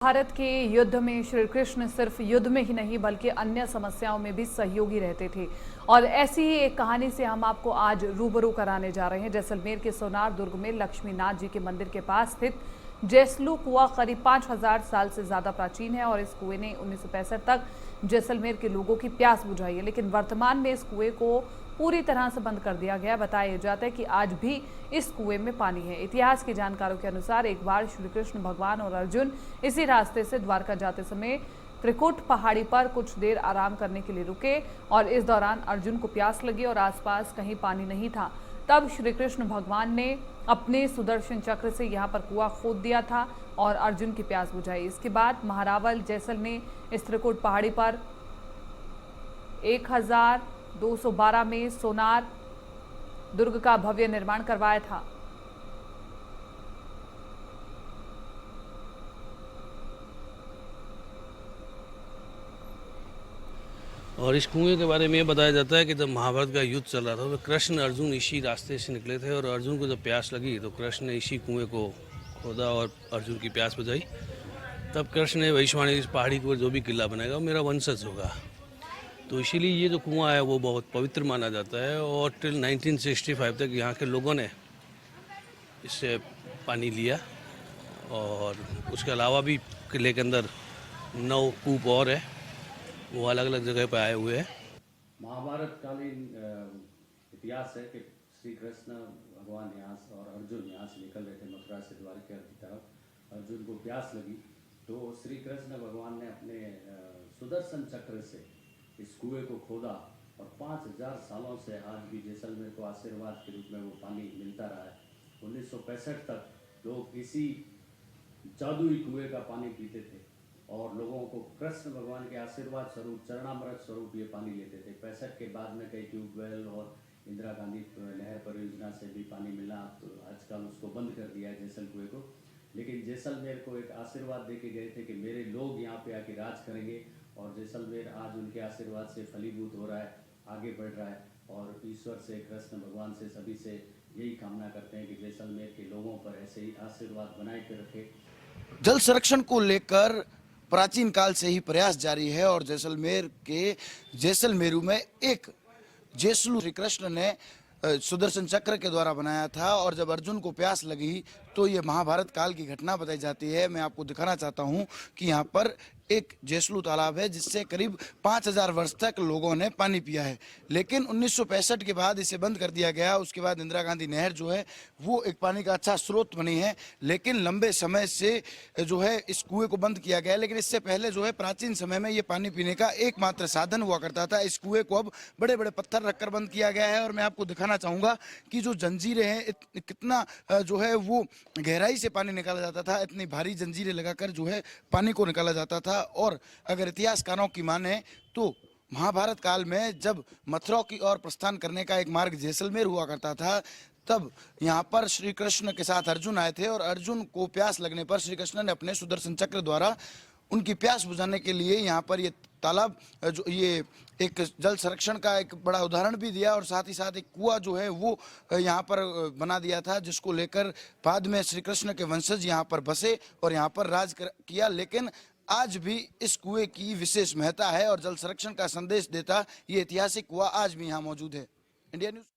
भारत के युद्ध में श्री कृष्ण सिर्फ युद्ध में ही नहीं बल्कि अन्य समस्याओं में भी सहयोगी रहते थे। और ऐसी ही एक कहानी से हम आपको आज रूबरू कराने जा रहे हैं। जैसलमेर के सोनार दुर्ग में लक्ष्मीनाथ जी के मंदिर के पास स्थित जैसलू कुआं करीब 5000 साल से ज्यादा प्राचीन है और इस कुएं ने 1965 तक जैसलमेर के लोगों की प्यास बुझाई है। लेकिन वर्तमान में इस कुएं को पूरी तरह से बंद कर दिया गया। बताया जाता है कि आज भी इस कुएं में पानी है। इतिहास के जानकारों के अनुसार एक बार श्री कृष्ण भगवान और अर्जुन इसी रास्ते से द्वारका जाते समय त्रिकुट पहाड़ी पर कुछ देर आराम करने के लिए रुके और इस दौरान अर्जुन को प्यास लगी और आसपास कहीं पानी नहीं था। तब श्री कृष्ण भगवान ने अपने सुदर्शन चक्र से यहाँ पर कुआं खोद दिया था और अर्जुन की प्यास बुझाई। इसके बाद महारावल जैसल ने इस त्रिकुट पहाड़ी पर 1212 में सोनार दुर्ग का भव्य निर्माण करवाया था। और इस कुएं के बारे में ये बताया जाता है कि जब महाभारत का युद्ध चल रहा था तो कृष्ण अर्जुन इसी रास्ते से निकले थे और अर्जुन को जब प्यास लगी तो कृष्ण ने इसी कुएं को खोदा और अर्जुन की प्यास बुझाई। तब कृष्ण ने भविष्यवाणी इस पहाड़ी के ऊपर जो भी किला बनेगा वो मेरा वंशज होगा। तो इसीलिए ये जो कुआं है वो बहुत पवित्र माना जाता है और टिल 1965 तक यहाँ के लोगों ने इससे पानी लिया। और उसके अलावा भी किले के अंदर 9 कूप और है, वो अलग अलग जगह पर आए हुए हैं। महाभारत कालीन इतिहास है कि श्री कृष्ण भगवान यहाँ से और अर्जुन यहाँ से निकल रहे थे मथुरा से द्वारका की तरफ। अर्जुन को प्यास लगी तो श्री कृष्ण भगवान ने अपने सुदर्शन चक्र से इस कुएं को खोदा और 5000 सालों से आज भी जैसलमेर को आशीर्वाद के रूप में वो पानी मिलता रहा है। 1965 तक लोग इसी जादुई कुएं का पानी पीते थे और लोगों को कृष्ण भगवान के आशीर्वाद स्वरूप चरणामृत स्वरूप ये पानी लेते थे। 65 के बाद में कई ट्यूबवेल और इंदिरा गांधी नहर परियोजना से भी पानी मिला, तो आजकल उसको बंद कर दिया है जैसल कुएं को। लेकिन जैसलमेर को एक आशीर्वाद दे के गए थे कि मेरे लोग यहाँ पे आके राज करेंगे और जैसलमेर आज उनके आशीर्वाद से फलीभूत हो रहा है, आगे बढ़ रहा है। और ईश्वर से, कृष्ण भगवान से, सभी से यही कामना करते हैं कि जैसलमेर के लोगों पर ऐसे ही आशीर्वाद बनाए के रखे। जल संरक्षण को लेकर प्राचीन काल से ही प्रयास जारी है और जैसलमेर के जैसलमेरू में एक जैसलू श्री कृष्ण ने सुदर्शन चक्र के द्वारा बनाया था और जब अर्जुन को प्यास लगी तो ये महाभारत काल की घटना बताई जाती है। मैं आपको दिखाना चाहता हूँ कि यहाँ पर एक जैसलू तालाब है जिससे करीब 5000 वर्ष तक लोगों ने पानी पिया है। लेकिन 1965 के बाद इसे बंद कर दिया गया। उसके बाद इंदिरा गांधी नहर जो है वो एक पानी का अच्छा स्रोत बनी है, लेकिन लंबे समय से जो है इस कुएं को बंद किया गया है। लेकिन इससे पहले जो है प्राचीन समय में ये पानी पीने का एकमात्र साधन हुआ करता था। इस कुएं को अब बड़े बड़े पत्थर रखकर बंद किया गया है और मैं आपको दिखाना चाहूँगा कि जो जंजीरें हैं कितना जो है वो गहराई से पानी निकाला जाता था। इतनी भारी जंजीरें लगाकर जो है पानी को निकाला जाता था। और अगर इतिहासकारों की माने तो महाभारत काल में जब मथुरा की ओर प्रस्थान करने का एक मार्ग जैसलमेर हुआ करता था, तब यहाँ पर श्री कृष्ण के साथ अर्जुन आए थे और अर्जुन को प्यास लगने पर श्री कृष्ण ने अपने सुदर्शन चक्र द्वारा उनकी प्यास बुझाने के लिए यहाँ पर ये तालाब जो ये एक जल संरक्षण का एक बड़ा उदाहरण भी दिया और साथ ही साथ एक कुआं जो है वो यहाँ पर बना दिया था, जिसको लेकर बाद में श्री कृष्ण के वंशज यहाँ पर बसे और यहाँ पर राज किया। लेकिन आज भी इस कुएं की विशेष महत्ता है और जल संरक्षण का संदेश देता ये ऐतिहासिक कुआं आज भी यहाँ मौजूद है। India news.